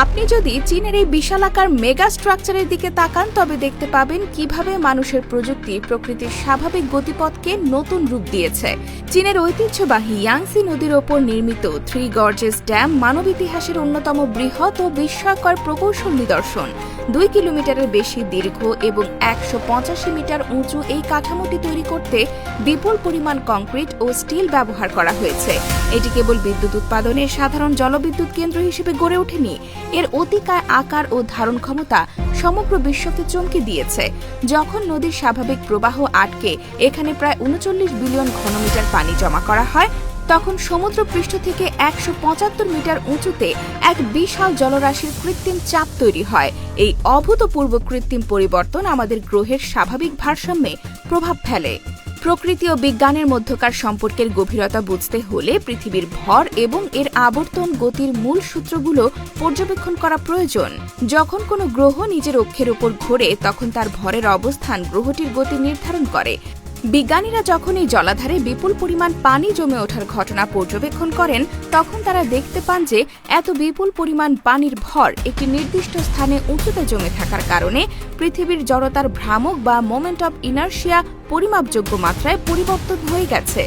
আপনি যদি চীনের এই বিশালাকার মেগা স্ট্রাকচারের দিকে তাকান তবে দেখতে পাবেন কিভাবে মানুষের প্রযুক্তি প্রকৃতির স্বাভাবিক গতিপথকে নতুন রূপ দিয়েছে। চীনের ঐতিহ্যবাহী ইয়াংসি নদীর ওপর নির্মিত 3 গর্জেস ড্যাম মানব ইতিহাসের অন্যতম বৃহৎ ও বিস্ময়কর প্রকৌশল নিদর্শন। 2 কিলোমিটারের বেশি দীর্ঘ এবং 185 মিটার উঁচু এই কাঠামোটি তৈরি করতে বিপুল পরিমাণ কংক্রিট ও স্টিল ব্যবহার করা হয়েছে। এটি কেবল বিদ্যুৎ উৎপাদনের সাধারণ জলবিদ্যুৎ কেন্দ্র হিসেবে গড়ে ওঠেনি, এর অতিকায় আকার ও ধারণ ক্ষমতা সমগ্র বিশ্বকে চমকে দিয়েছে। যখন নদীর স্বাভাবিক প্রবাহ আটকে এখানে প্রায় 39 বিলিয়ন ঘনমিটার পানি জমা করা হয়, তখন সমুদ্র পৃষ্ঠ থেকে 175 মিটার উঁচুতে এক বিশাল জলরাশির কৃত্রিম চাপ তৈরি হয়। এই অভূতপূর্ব কৃত্রিম পরিবর্তন আমাদের গ্রহের স্বাভাবিক ভারসাম্যে প্রভাব ফেলে। প্রকৃতি ও বিজ্ঞানের মধ্যকার সম্পর্কের গভীরতা বুঝতে হলে পৃথিবীর ভর এবং এর আবর্তন গতির মূল সূত্রগুলো পর্যবেক্ষণ করা প্রয়োজন। যখন কোনো গ্রহ নিজের অক্ষের উপর ঘোরে তখন তার ভরের অবস্থান গ্রহটির গতি নির্ধারণ করে। বিজ্ঞানীরা যখন এই জলাধারে বিপুল পরিমাণ পানি জমে ওঠার ঘটনা পর্যবেক্ষণ করেন তখন তারা দেখতে পান যে এত বিপুল পরিমাণ পানির ভর একটি নির্দিষ্ট স্থানে উঁচুতে জমে থাকার কারণে পৃথিবীর জড়তার ভ্রামক বা মোমেন্ট অব ইনার্শিয়া পরিমাপযোগ্য মাত্রায় পরিবর্তন হয়ে গেছে।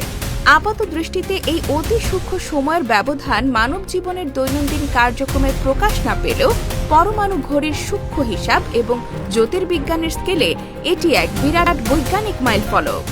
আপাত দৃষ্টিতে এই অতি সূক্ষ্ম সময়ের ব্যবধান মানব জীবনের দৈনন্দিন কার্যক্রমে প্রকাশ না পেলেও পরমাণু ঘড়ির সূক্ষ্ম হিসাব এবং জ্যোতির্বিজ্ঞানের স্কেলে এটি এক বিরাট বৈজ্ঞানিক মাইলফলক।